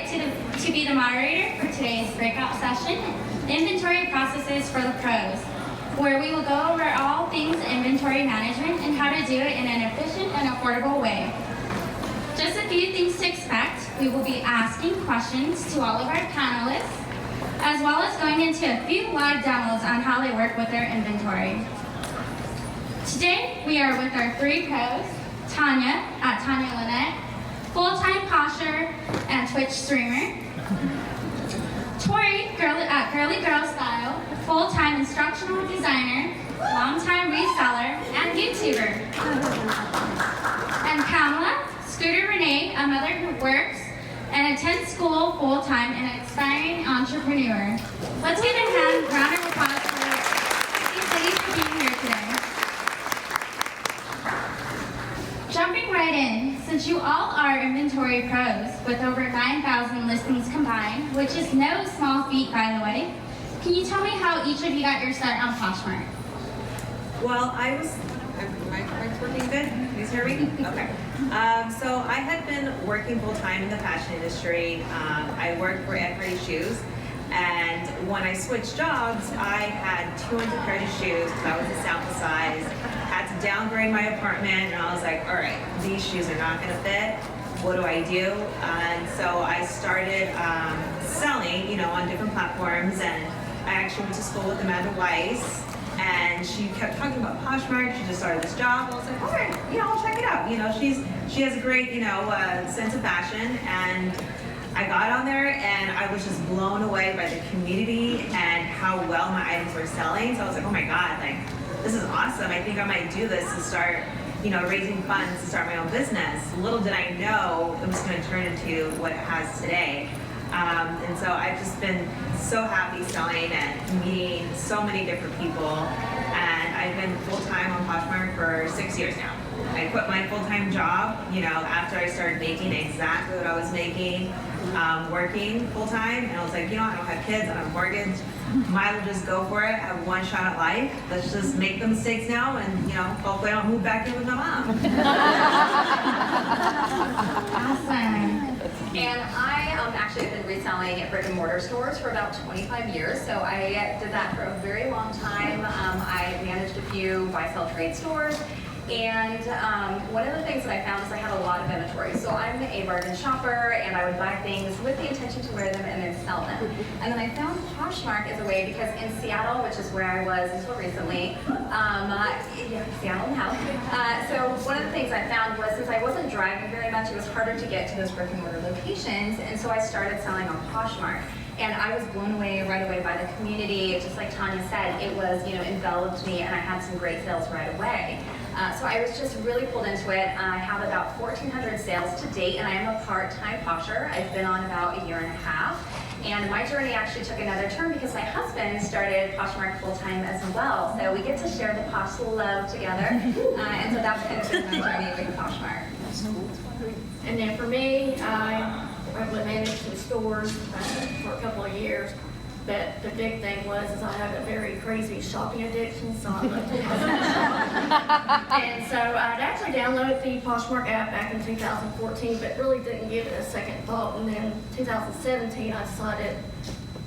to be the moderator for today's breakout session, Inventory Processes for the Pros, where we will go over all things inventory management and how to do it in an efficient and affordable way. Just a few things to expect. We will be asking questions to all of our panelists, as well as going into a few live demos on how they work with their inventory. Today, we are with our three pros, Tanya at Tanya Lynette, full-time posher and Twitch streamer, Tori at Girly Girl Style, full-time instructional designer, long-time reseller, and YouTuber, and Pamela, Scooter Renee, a mother who works and attends school full-time and an aspiring entrepreneur. Let's give a round of applause for these ladies for being here today. Jumping right in, since you all are inventory pros with over 9,000 listings combined, which is no small feat, by the way, can you tell me how each of you got your start on Poshmark? Well, mic's working good? Can you hear me? Okay. So I had been working full-time in the fashion industry. I worked for Every Shoes, and when I switched jobs, I had 200 pairs of shoes because I was a sample size. Had to downgrade my apartment, and I was like, all right, these shoes are not going to fit. What do I do? And so I started selling, on different platforms, and I actually went to school with Amanda Weiss. And she kept talking about Poshmark. She just started this job. I was like, all right, I'll check it out. She has a great, sense of fashion. And I got on there, and I was just blown away by the community and how well my items were selling. So I was like, oh my God, this is awesome. I think I might do this to start, raising funds to start my own business. Little did I know it was going to turn into what it has today. And so I've just been so happy selling and meeting so many different people. And I've been full-time on Poshmark for 6 years now. I quit my full-time job, after I started making exactly what I was making, working full-time. And I was like, I don't have kids, I don't have a mortgage. Might as well just go for it, have one shot at life. Let's just make the mistakes now and, hopefully I don't move back in with my mom. Awesome. And I actually have been reselling at brick and mortar stores for about 25 years. So I did that for a very long time. I managed a few buy-sell trade stores. And one of the things that I found is I have a lot of inventory. So I'm a bargain shopper, and I would buy things with the intention to wear them and then sell them. And then I found Poshmark as a way, because in Seattle, which is where I was until recently, Seattle now. So one of the things I found was, since I wasn't driving very much, it was harder to get to those brick and mortar locations. And so I started selling on Poshmark. And I was blown away right away by the community. Just like Tanya said, it was, enveloped me, and I had some great sales right away. So I was just really pulled into it. I have about 1,400 sales to date, and I am a part-time posher. I've been on about a year and a half. And my journey actually took another turn because my husband started Poshmark full-time as well. So we get to share the Posh love together. And so that's kind of been my journey with Poshmark. And then for me, I probably managed some stores for a couple of years. But the big thing was I have a very crazy shopping addiction, so I love to shop. And so I'd actually downloaded the Poshmark app back in 2014, but really didn't give it a second thought. And then 2017, I decided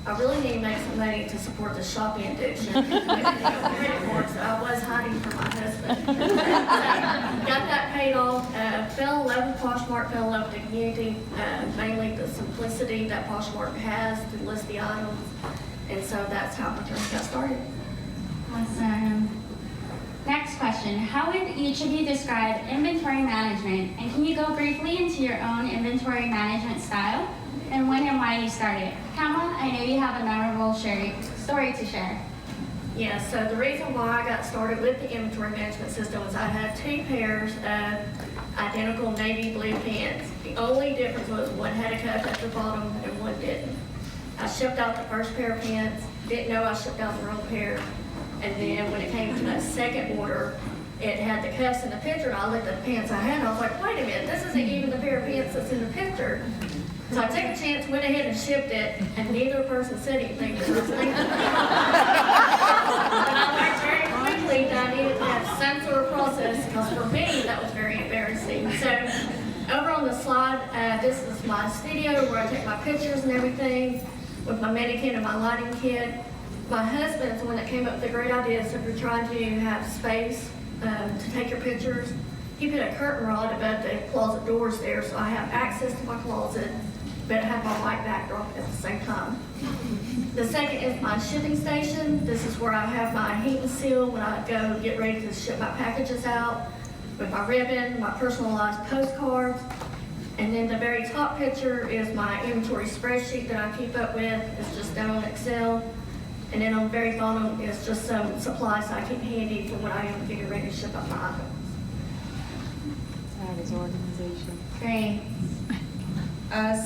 I really need to make some money to support the shopping addiction. So I was hiding from my husband. So, got that paid off, fell in love with Poshmark, fell in love with the community, mainly the simplicity that Poshmark has to list the items. And so that's how my journey got started. Awesome. Next question. How would each of you describe inventory management? And can you go briefly into your own inventory management style and when and why you started? Kamala, I know you have a memorable story to share. Yeah, so the reason why I got started with the inventory management system was I had 2 pairs of identical navy blue pants. The only difference was one had a cuff at the bottom and one didn't. I shipped out the first pair of pants, didn't know I shipped out the wrong pair, and then when it came to that second order, it had the cuffs in the picture, and I looked at the pants I had, and I was like, wait a minute, this isn't even the pair of pants that's in the picture. So I took a chance, went ahead and shipped it, and neither person said anything to us. But I learned very quickly that I needed to have some sort of process, because for me, that was very embarrassing. So over on the slide, this is my studio where I take my pictures and everything with my mannequin and my lighting kit. My husband's the one that came up with the great idea, so if you're trying to have space to take your pictures, he put a curtain rod above the closet doors there, so I have access to my closet, but I have my white backdrop at the same time. The second is my shipping station. This is where I have my heat and seal when I go get ready to ship my packages out, with my ribbon, my personalized postcards. And then the very top picture is my inventory spreadsheet that I keep up with. It's just done on Excel. And then on the very bottom is just some supplies I keep handy for when I am getting ready to ship out my items. That is organization. Great.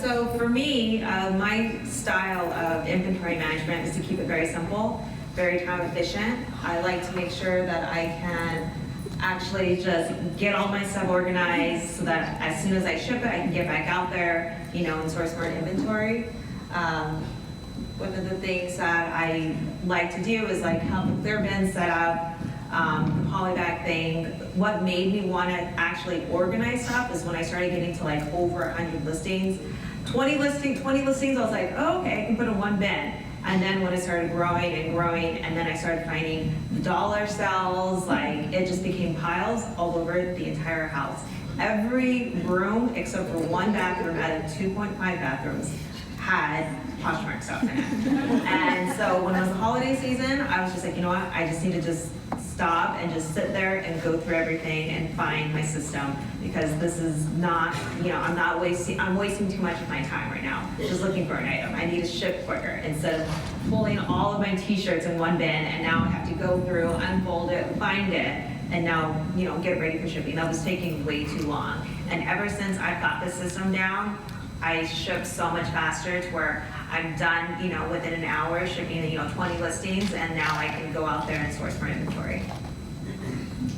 So for me, my style of inventory management is to keep it very simple, very time efficient. I like to make sure that I can actually just get all my stuff organized so that as soon as I ship it, I can get back out there, and source more inventory. One of the things that I like to do is like help the clear bin set up, the polybag thing. What made me want to actually organize stuff is when I started getting to like over 100 listings. 20 listings, I was like, oh, okay, I can put in one bin. And then when it started growing and growing, and then I started finding dollar sales, like it just became piles all over the entire house. Every room except for one bathroom out of 2.5 bathrooms had Poshmark stuff in it. And so when it was the holiday season, I was just like, you know what, I just need to just stop and just sit there and go through everything and find my system, because this is not, I'm wasting too much of my time right now just looking for an item. I need to ship quicker instead of pulling all of my t-shirts in one bin, and now I have to go through, unfold it, find it, and now, get ready for shipping. That was taking way too long. And ever since I've got this system down, I ship so much faster to where I'm done, within an hour shipping, 20 listings, and now I can go out there and source more inventory.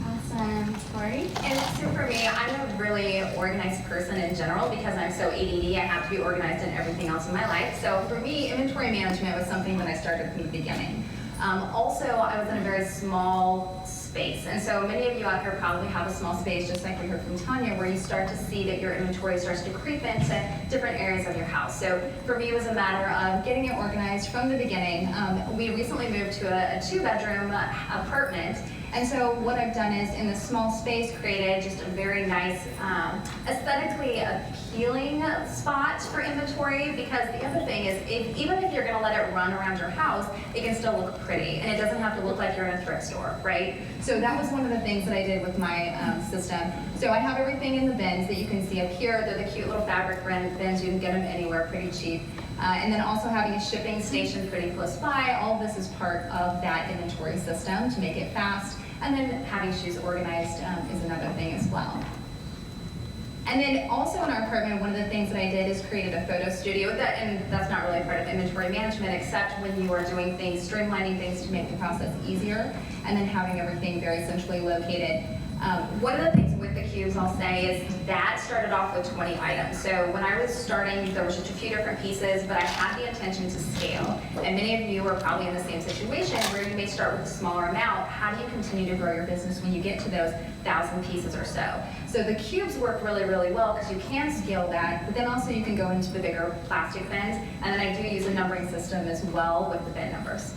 Awesome. Tori? And so for me, I'm a really organized person in general because I'm so ADD. I have to be organized in everything else in my life. So for me, inventory management was something that I started from the beginning. Also, I was in a very small space. And so many of you out here probably have a small space, just like we heard from Tanya, where you start to see that your inventory starts to creep into different areas of your house. So for me, it was a matter of getting it organized from the beginning. We recently moved to a 2-bedroom apartment. And so what I've done is, in this small space, created just a very nice, aesthetically appealing spot for inventory, because the other thing is, even if you're gonna let it run around your house, it can still look pretty, and it doesn't have to look like you're in a thrift store, right? So that was one of the things that I did with my system. So I have everything in the bins that you can see up here. They're the cute little fabric bins. You can get them anywhere pretty cheap. And then also having a shipping station pretty close by. All of this is part of that inventory system to make it fast. And then having shoes organized is another thing as well. And then also in our apartment, one of the things that I did is created a photo studio. And that's not really part of inventory management, except when you are doing things, streamlining things to make the process easier, and then having everything very centrally located. One of the things with the cubes I'll say is that started off with 20 items. So when I was starting, there was just a few different pieces, but I had the intention to scale. And many of you are probably in the same situation where you may start with a smaller amount. How do you continue to grow your business when you get to those 1,000 pieces or so? So the cubes work really, really well because you can scale that, but then also you can go into the bigger plastic bins. And then I do use a numbering system as well with the bin numbers.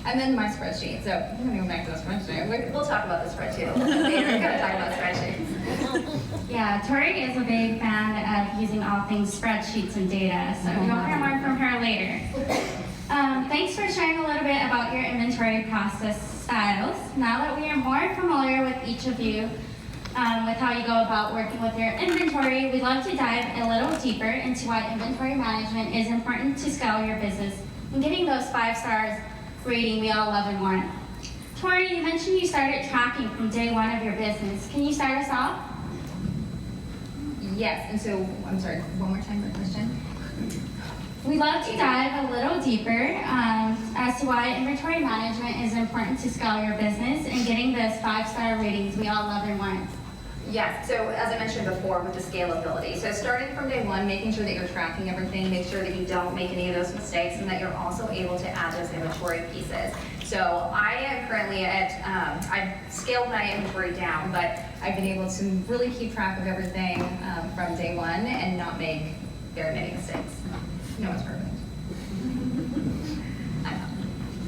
And then my spreadsheet. So I'm going to go back to the spreadsheet. We'll talk about the spreadsheet a little bit later. We're going to talk about spreadsheets. Yeah, Tori is a big fan of using all things spreadsheets and data, so you'll hear more from her later. Thanks for sharing a little bit about your inventory process styles. Now that we are more familiar with each of you, with how you go about working with your inventory, we'd love to dive a little deeper into why inventory management is important to scale your business and getting those 5 stars rating we all love and want. Tori, you mentioned you started tracking from day 1 of your business. Can you start us off? Yes, and so, I'm sorry, one more time, the question? We'd love to dive a little deeper as to why inventory management is important to scale your business and getting those 5-star ratings we all love and want. Yes, so as I mentioned before with the scalability. So starting from day 1, making sure that you're tracking everything, make sure that you don't make any of those mistakes, and that you're also able to add those inventory pieces. So I am currently at, I've scaled my inventory down, but I've been able to really keep track of everything from day one and not make very many mistakes. No one's perfect.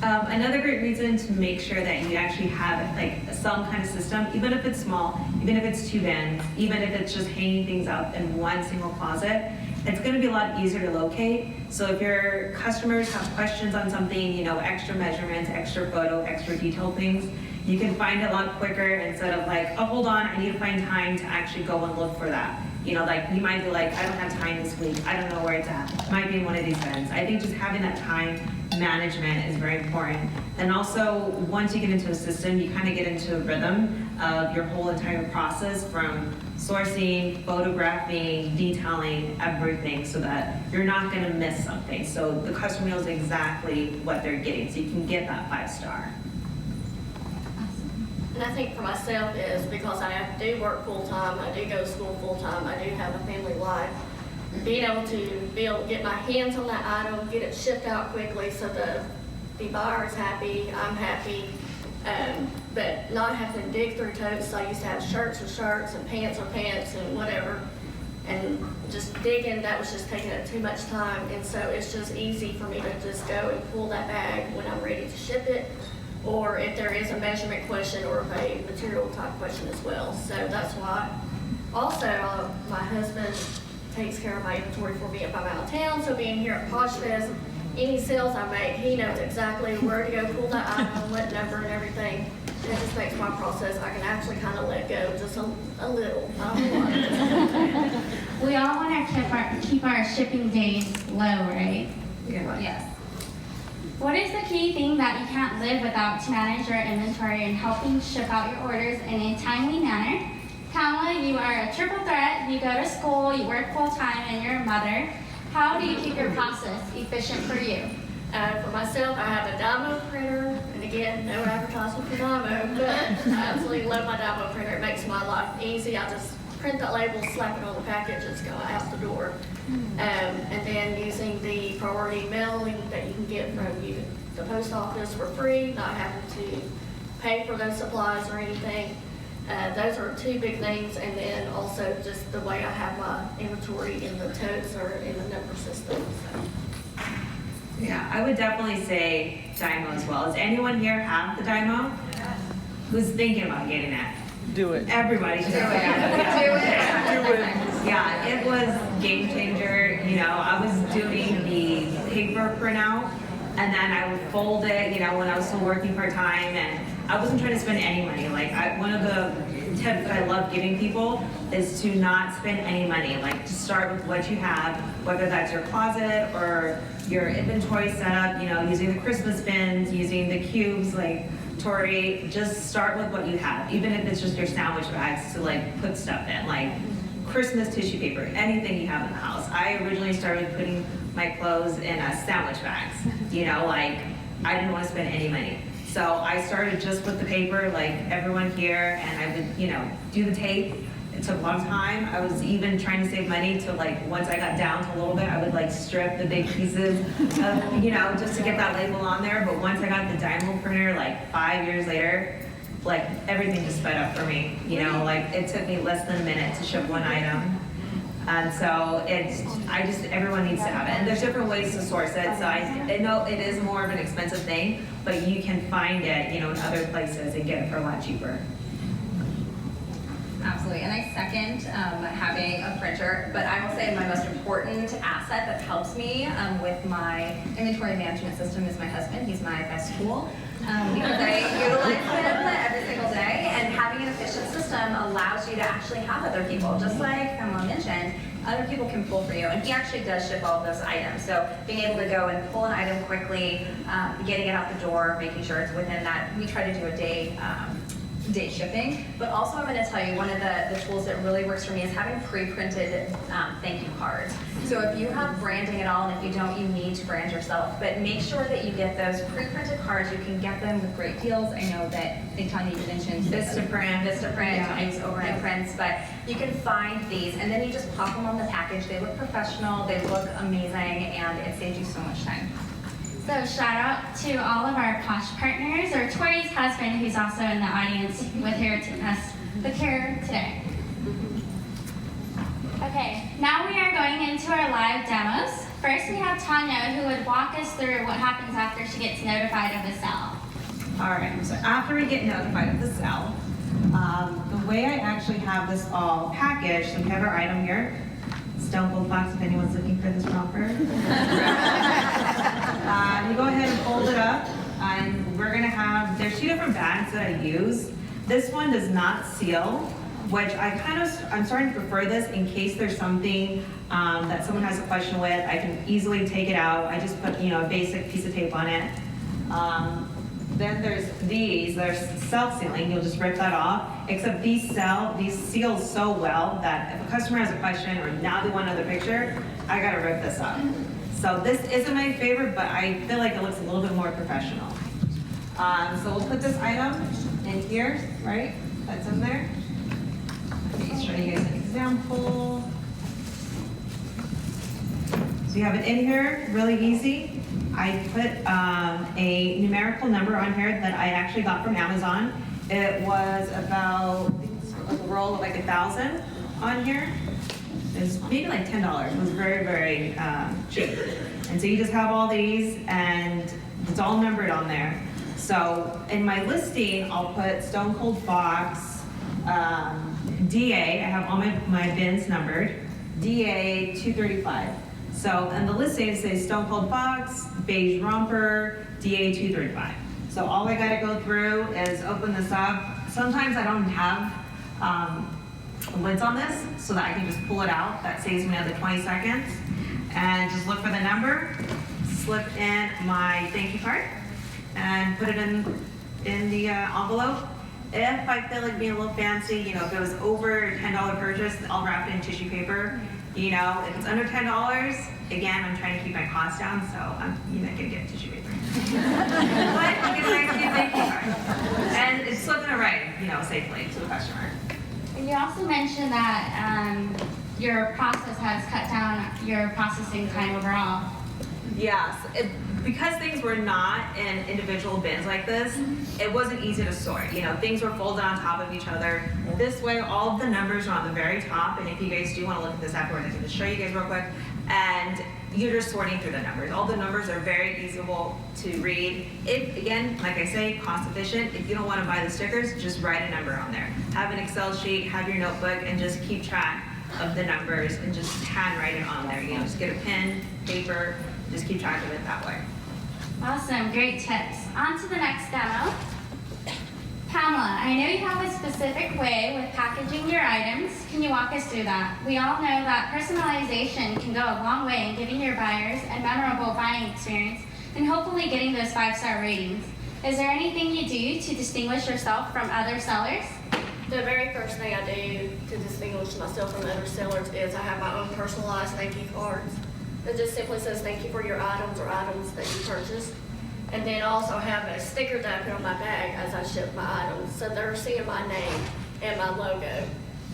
Another great reason to make sure that you actually have like some kind of system, even if it's small, even if it's 2 bins, even if it's just hanging things up in one single closet, it's going to be a lot easier to locate. So if your customers have questions on something, you know, extra measurements, extra photo, extra detailed things, you can find it a lot quicker instead of like, oh, hold on, I need to find time to actually go and look for that. You know, like you might be like, I don't have time this week. I don't know where it's at. It might be in one of these bins. I think just having that time management is very important. And also, once you get into a system, you kind of get into a rhythm of your whole entire process from sourcing, photographing, detailing, everything, so that you're not going to miss something. So the customer knows exactly what they're getting, so you can get that 5-star. And I think for myself is because I do work full-time, I do go to school full-time, I do have a family life, being able to get my hands on that item, get it shipped out quickly so the buyer is happy, I'm happy, but not having to dig through totes. So I used to have shirts or shirts and pants or pants and whatever, and just digging, that was just taking up too much time. And so it's just easy for me to just go and pull that bag when I'm ready to ship it, or if there is a measurement question or a material type question as well. So that's why. Also, my husband takes care of my inventory for me if I'm out of town. So being here at PoshFest, any sales I make, he knows exactly where to go pull that item, what number and everything. And it just makes my process, I can actually kind of let go just a little, not a lot. We all want to keep our shipping days low, right? Yeah. Yes. What is the key thing that you can't live without to manage your inventory and helping ship out your orders in a timely manner? Kamala, you are a triple threat. You go to school, you work full-time, and you're a mother. How do you keep your process efficient for you? For myself, I have a Dymo printer, and again, no advertisement for Dymo, but I absolutely love my Dymo printer. It makes my life easy. I just print that label, slap it on the package, it's going out the door. And then using the priority mailing that you can get from the post office for free, not having to pay for those supplies or anything. Those are 2 big things, and then also just the way I have my inventory in the totes or in the number system. So. Yeah, I would definitely say Dymo as well. Does anyone here have the Dymo? Who's thinking about getting it? Do it. Everybody should. Do it. Yeah, it was game changer. You know, I was doing the paper printout, and then I would fold it, you know, when I was still working part-time, and I wasn't trying to spend any money. Like, one of the tips that I love giving people is to not spend any money. Like, to start with what you have, whether that's your closet or your inventory setup, you know, using the Christmas bins, using the cubes, like Tori, just start with what you have, even if it's just your sandwich bags to like put stuff in, like Christmas tissue paper, anything you have in the house. I originally started putting my clothes in sandwich bags, you know, like I didn't want to spend any money. So I started just with the paper, like everyone here, and I would, you know, do the tape. It took a long time. I was even trying to save money to like, once I got down to a little bit, I would like strip the big pieces of, you know, just to get that label on there. But once I got the Dymo printer, like 5 years later, like everything just sped up for me. You know, like it took me less than a minute to ship one item. And so everyone needs to have it. And there's different ways to source it. So I know it is more of an expensive thing, but you can find it, you know, in other places and get it for a lot cheaper. Absolutely, and I second having a printer, but I will say my most important asset that helps me with my inventory management system is my husband. He's my best tool because I utilize him every single day, and having an efficient system allows you to actually have other people, just like Emma mentioned, other people can pull for you, and he actually does ship all of those items. So being able to go and pull an item quickly, getting it out the door, making sure it's within that, we try to do a day shipping, but also I'm going to tell you one of the tools that really works for me is having pre-printed thank you cards. So if you have branding at all, and if you don't, you need to brand yourself, but make sure that you get those pre-printed cards. You can get them with great deals. I know that I think Tanya you mentioned Vistaprint, Yeah. I use overnight prints, but you can find these and then you just pop them on the package. They look professional, they look amazing, and it saves you so much time. So shout out to all of our Posh partners, or Tori's husband, who's also in the audience with her with her today. Okay, now we are going into our live demos. First, we have Tanya, who would walk us through what happens after she gets notified of the sale. All right, so after we get notified of the sale, the way I actually have this all packaged, so we have our item here, Stone Cold Fox, if anyone's looking for this romper. You go ahead and fold it up, and we're gonna have, there's 2 different bags that I use. This one does not seal, which I'm starting to prefer this in case there's something that someone has a question with. I can easily take it out. I just put, a basic piece of tape on it. Then there's these, they're self-sealing, you'll just rip that off, except these seal so well that if a customer has a question or now they want another picture, I gotta rip this up. So this isn't my favorite, but I feel like it looks a little bit more professional. So we'll put this item in here, right? That's in there. Let me show you guys an example. So you have it in here, really easy. I put a numerical number on here that I actually got from Amazon. It was about, I think it's a roll of like 1,000 on here. It was maybe like $10. It was very, very cheap. And so you just have all these and it's all numbered on there. So in my listing, I'll put Stone Cold Fox, DA, I have all my bins numbered, DA 235. So in the listing it says Stone Cold Fox, beige romper, DA 235. So all I gotta go through is open this up. Sometimes I don't have lids on this so that I can just pull it out. That saves me another 20 seconds. And just look for the number, slip in my thank you card, and put it in the envelope. If I feel like being a little fancy, if it was over a $10 purchase, I'll wrap it in tissue paper. If it's under $10, again, I'm trying to keep my costs down, so I'm not gonna get tissue paper. But you get a nice new thank you card. And it's still gonna write, safely to the customer. And you also mentioned that your process has cut down your processing time overall. Yes, because things were not in individual bins like this, it wasn't easy to sort. Things were folded on top of each other. This way, all of the numbers are on the very top, and if you guys do want to look at this afterwards, I can just show you guys real quick. And you're just sorting through the numbers. All the numbers are very easy to read. If, again, like I say, cost efficient. If you don't want to buy the stickers, just write a number on there. Have an Excel sheet, have your notebook, and just keep track of the numbers and just handwrite it on there. Just get a pen, paper, just keep track of it that way. Awesome, great tips. On to the next demo. Pamela, I know you have a specific way with packaging your items. Can you walk us through that? We all know that personalization can go a long way in giving your buyers a memorable buying experience and hopefully getting those 5-star ratings. Is there anything you do to distinguish yourself from other sellers? The very first thing I do to distinguish myself from other sellers is I have my own personalized thank you cards. It just simply says thank you for your items or items that you purchased. And then also have a sticker that I put on my bag as I ship my items. So they're seeing my name and my logo.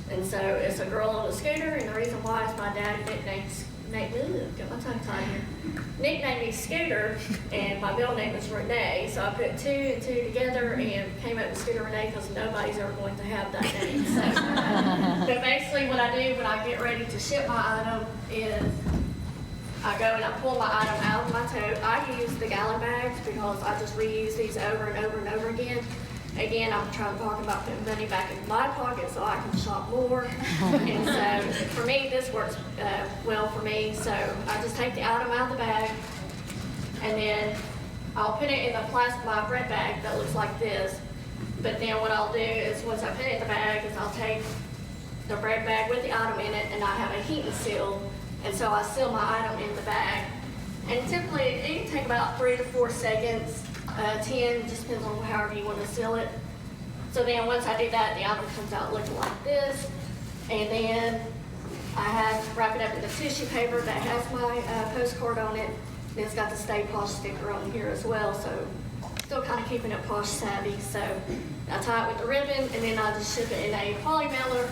And so it's a girl on a scooter, and the reason why is my dad nicknamed me Scooter, and my middle name is Renee. So I put 2 and 2 together and came up with Scooter Renee because nobody's ever going to have that name. So, but basically what I do when I get ready to ship my item is I go and I pull my item out of my tote. I use the gallon bags because I just reuse these over and over and over again. Again, I'm trying to talk about putting money back in my pocket so I can shop more. And so for me, this works well for me. So I just take the item out of the bag and then I'll put it in my bread bag that looks like this. But then what I'll do is once I put it in the bag is I'll take the bread bag with the item in it and I have a heat and seal. And so I seal my item in the bag. And typically, it can take about 3 to 4 seconds, 10, just depends on however you want to seal it. So then once I do that, the item comes out looking like this. And then I wrap it up in the tissue paper that has my postcard on it. And it's got the Stay Posh sticker on here as well. So still kind of keeping it posh savvy. So I tie it with the ribbon and then I just ship it in a poly mailer.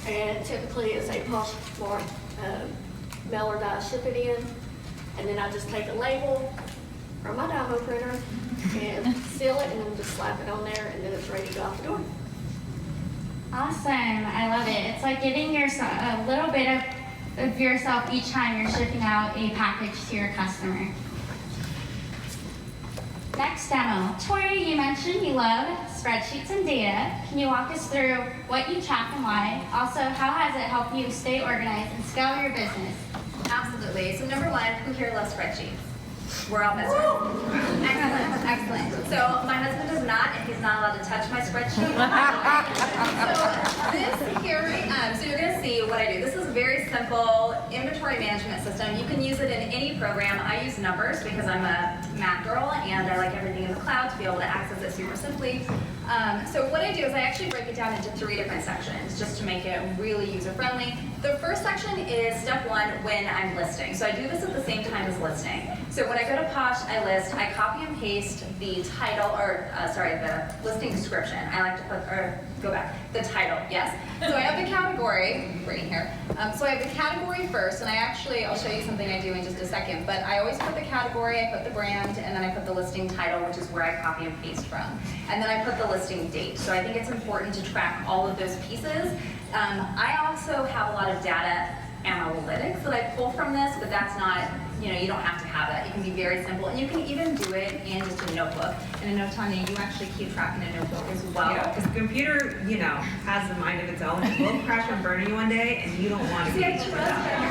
And typically it's a Poshmark mailer that I ship it in. And then I just take a label from my Dymo printer and seal it and then just slap it on there and then it's ready to go out the door. Awesome. I love it. It's like giving yourself a little bit of yourself each time you're shipping out a package to your customer. Next demo. Tori, you mentioned you love spreadsheets and data. Can you walk us through what you track and why? Also, how has it helped you stay organized and scale your business? Absolutely. So number one, who here loves spreadsheets? We're all best friends. Excellent, excellent. So my husband does not, and he's not allowed to touch my spreadsheet. So this here, so you're gonna see what I do. This is a very simple inventory management system. You can use it in any program. I use Numbers because I'm a Mac girl and I like everything in the cloud to be able to access it super simply. So what I do is I actually break it down into 3 different sections just to make it really user-friendly. The first section is step 1 when I'm listing. So I do this at the same time as listing. So when I go to Posh, I list, I copy and paste the title, or the listing description. I like to put, or go back, the title, yes. So I have the category, right here. So I have the category first, and I'll show you something I do in just a second, but I always put the category, I put the brand, and then I put the listing title, which is where I copy and paste from. And then I put the listing date. So I think it's important to track all of those pieces. I also have a lot of data analytics that I pull from this, but that's not, you don't have to have that. It can be very simple, and you can even do it in just a notebook. And I know, Tanya, you actually keep track in a notebook as well. Yeah, because the computer, has a mind of its own. It will crash and burn you one day, and you don't want to be See, I trust my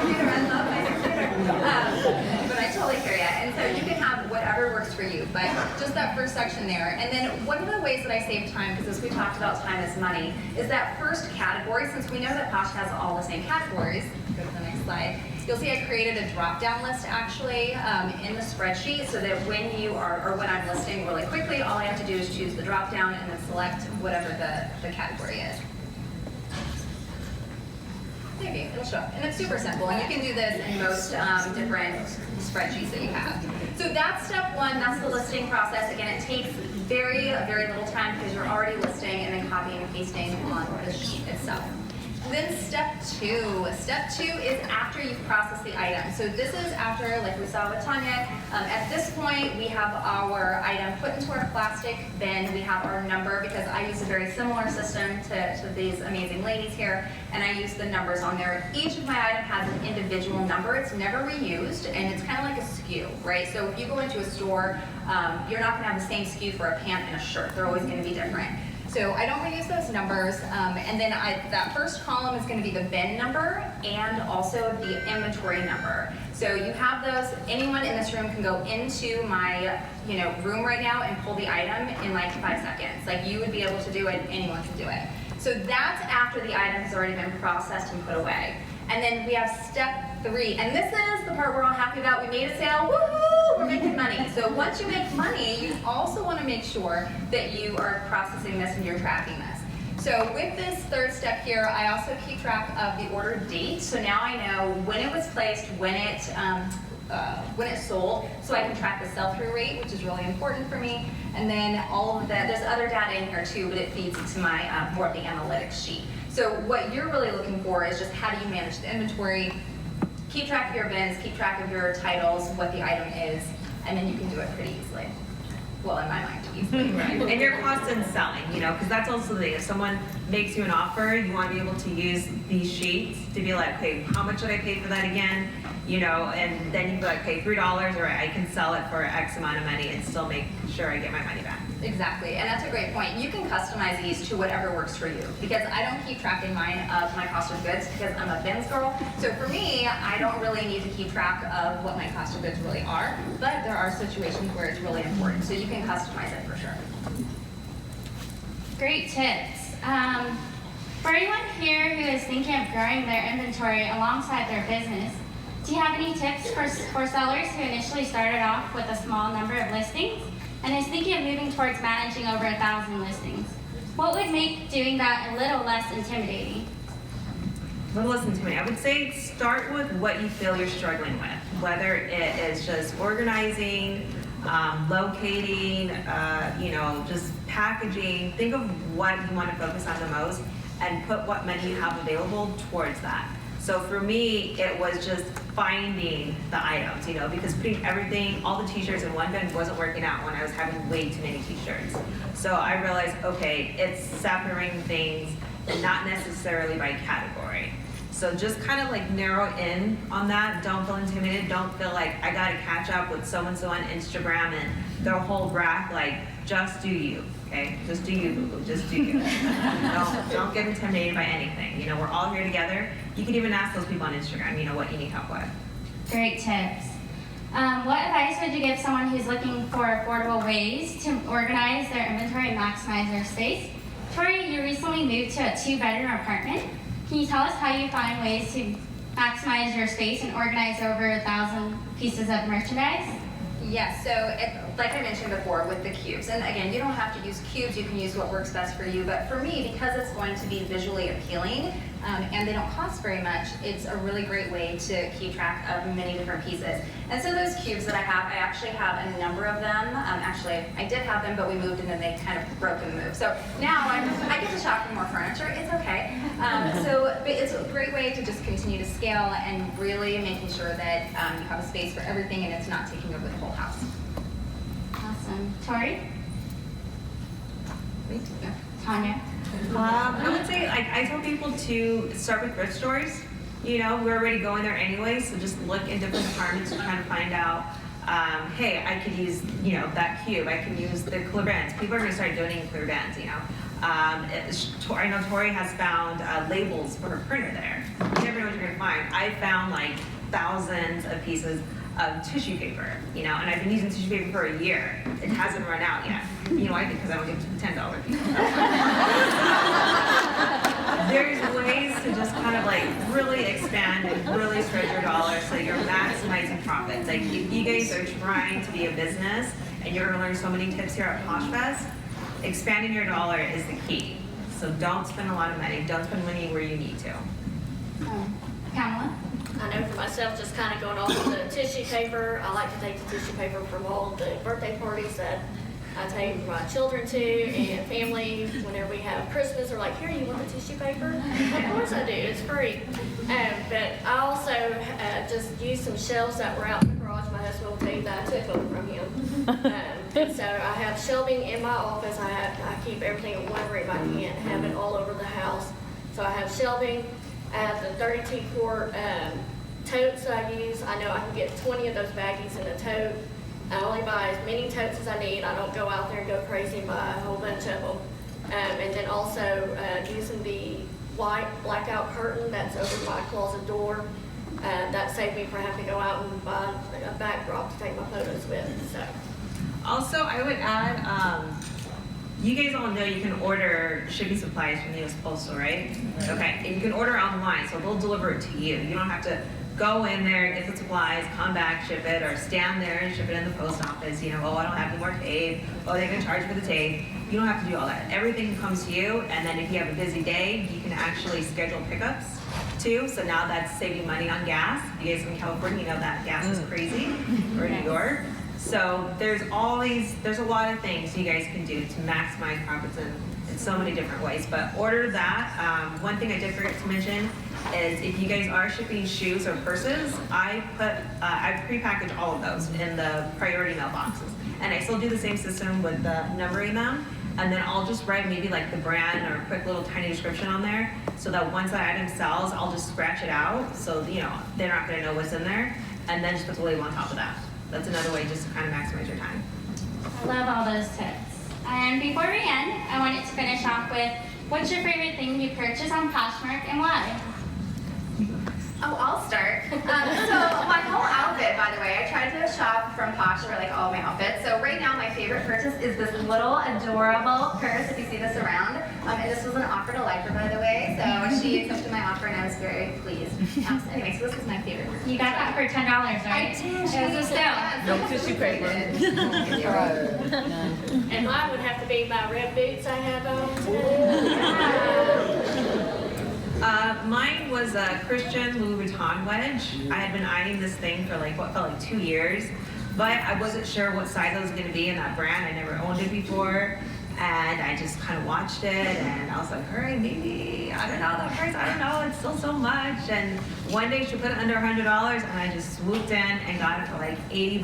computer. I love my computer. But I totally hear you. And so you can have whatever works for you, but just that first section there. And then one of the ways that I save time, because as we talked about time is money, is that first category. Since we know that Posh has all the same categories, go to the next slide. You'll see I created a drop-down list actually in the spreadsheet so that when I'm listing really quickly, all I have to do is choose the drop-down and then select whatever the category is. There you go, it'll show up. And it's super simple, and you can do this in most different spreadsheets that you have. So that's step 1, that's the listing process. Again, it takes very, very little time because you're already listing and then copying and pasting on the sheet itself. Then step 2. Step 2 is after you've processed the item. So this is after, like we saw with Tanya, at this point we have our item put into our plastic bin. We have our number, because I use a very similar system to these amazing ladies here, and I use the numbers on there. Each of my item has an individual number. It's never reused, and it's kind of like a SKU, right? So if you go into a store, you're not going to have the same SKU for a pant and a shirt. They're always going to be different. So I don't reuse those numbers, and then that first column is going to be the bin number and also the inventory number. So you have those. Anyone in this room can go into my room right now and pull the item in like 5 seconds. Like you would be able to do it, anyone can do it. So that's after the item has already been processed and put away. And then we have step 3, and this is the part we're all happy about. We made a sale, woohoo, we're making money. So once you make money, you also want to make sure that you are processing this and you're tracking this. So with this third step here, I also keep track of the order date. So now I know when it was placed, when it sold, so I can track the sell-through rate, which is really important for me. And then all of that, there's other data in here too, but it feeds into my more of the analytics sheet. So what you're really looking for is just how do you manage the inventory, keep track of your bins, keep track of your titles, what the item is, and then you can do it pretty easily. Well, in my mind, easily. Right. And your cost in selling, because that's also the thing. If someone makes you an offer, you want to be able to use these sheets to be like, okay, how much should I pay for that again? And then you be like, okay, $3, or I can sell it for X amount of money and still make sure I get my money back. Exactly, and that's a great point. You can customize these to whatever works for you, because I don't keep track in mine of my cost of goods because I'm a bins girl. So for me, I don't really need to keep track of what my cost of goods really are, but there are situations where it's really important. So you can customize it for sure. Great tips. For anyone here who is thinking of growing their inventory alongside their business, do you have any tips for sellers who initially started off with a small number of listings and is thinking of moving towards managing over 1,000 listings? What would make doing that a little less intimidating? Well, listen to me. I would say start with what you feel you're struggling with, whether it is just organizing, locating, just packaging. Think of what you want to focus on the most and put what money you have available towards that. So for me, it was just finding the items, because putting everything, all the t-shirts in one bin wasn't working out when I was having way too many t-shirts. So I realized, okay, it's separating things, and not necessarily by category. So just kind of like narrow in on that. Don't feel intimidated. Don't feel like I gotta catch up with so-and-so on Instagram and their whole graph. Like, just do you, okay? Just do you, boo-boo, just do you. Don't get intimidated by anything. You know, we're all here together. You can even ask those people on Instagram, you know, what you need help with. Great tips. What advice would you give someone who's looking for affordable ways to organize their inventory and maximize their space? Tori, you recently moved to a 2-bedroom apartment. Can you tell us how you find ways to maximize your space and organize over 1,000 pieces of merchandise? Yes, so like I mentioned before with the cubes, and again, you don't have to use cubes, you can use what works best for you, but for me, because it's going to be visually appealing and they don't cost very much, it's a really great way to keep track of many different pieces. And so those cubes that I have, I actually have a number of them. Actually, I did have them, but we moved and then they kind of broke in the move. So now I get to shop for more furniture, it's okay. But it's a great way to just continue to scale and really making sure that you have a space for everything and it's not taking over the whole house. Awesome. Tori? Me? Tanya? I would say, like, I tell people to start with thrift stores. You know, we're already going there anyway, so just look in different departments and try to find out, hey, I could use, you know, that cube. I can use the clear bands. People are going to start donating clear bands, you know. I know Tori has found labels for her printer there. You never know what you're going to find. I found, like, thousands of pieces of tissue paper, you know, and I've been using tissue paper for a year. It hasn't run out yet. You know why? Because I don't give it to the $10 people. There's ways to just kind of like really expand and really spread your dollars so you're maximizing profits. Like if you guys are trying to be a business and you're gonna learn so many tips here at PoshFest, expanding your dollar is the key. So don't spend a lot of money. Don't spend money where you need to. Pamela? I know for myself, just kind of going off of the tissue paper, I like to take the tissue paper from all the birthday parties that I take my children to and family. Whenever we have Christmas, they're like, here, you want the tissue paper? Of course I do, it's free. But I also just used some shelves that were out in the garage. My husband will tell you that I took them from him. And so I have shelving in my office. I keep everything in one room. I can't have it all over the house. So I have shelving. I have the 32-quart totes that I use. I know I can get 20 of those baggies in a tote. I only buy as many totes as I need. I don't go out there and go crazy and buy a whole bunch of them. And then also using the white blackout curtain that's over my closet door. That saved me from having to go out and buy a backdrop to take my photos with. So. Also, I would add, you guys all know you can order shipping supplies from the U.S. Postal, right? Okay, and you can order online, so they'll deliver it to you. You don't have to go in there, get the supplies, come back, ship it, or stand there and ship it in the post office. You know, oh, I don't have any more tape. Oh, they're gonna charge for the tape. You don't have to do all that. Everything comes to you, and then if you have a busy day, you can actually schedule pickups too. So now that's saving money on gas. You guys in California, you know that gas is crazy, or New York. So there's a lot of things you guys can do to maximize profits in so many different ways. But order that. One thing I did forget to mention is if you guys are shipping shoes or purses, I prepackage all of those in the priority mailboxes. And I still do the same system with the numbering them. And then I'll just write maybe like the brand or a quick little tiny description on there so that once that item sells, I'll just scratch it out. So, you know, they're not gonna know what's in there. And then just put the label on top of that. That's another way just to kind of maximize your time. I love all those tips. And before we end, I wanted to finish off with, what's your favorite thing you purchased on Poshmark and why? Oh, I'll start. So my whole outfit, by the way, I tried to shop from Posh for like all my outfits. So right now my favorite purchase is this little adorable purse, if you see this around. And this was an offer to like her, by the way. So she accepted my offer and I was very pleased. So anyway, so this is my favorite purchase. You got that for $10, right? I did. It was a steal. No tissue paper. And mine would have to be my red boots I have on today. Mine was a Christian Louis Vuitton wedge. I had been eyeing this thing for like what felt like 2 years, but I wasn't sure what size I was going to be in that brand. I never owned it before, and I just kind of watched it, and I was like, all right, maybe, I don't know, the price, I don't know, it's still so much. And one day she put it under $100, and I just swooped in and got it for like $80.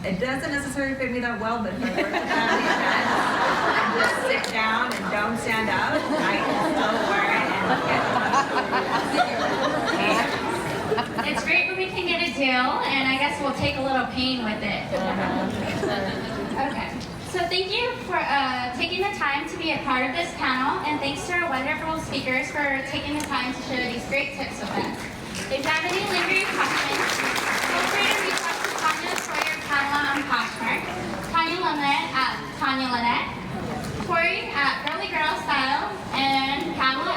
It doesn't necessarily fit me that well, but if I work with that, and just sit down and don't stand up, I can still wear it and get It's great when we can get a deal, and I guess we'll take a little pain with it. Okay. So thank you for taking the time to be a part of this panel, and thanks to our wonderful speakers for taking the time to share these great tips with us. If you have any lingering questions, feel free to reach out to Tanya Sawyer Pamela on Poshmark, Tanya Lynette at Tanya Lynette, Tori at Girly Girl Style, and Pamela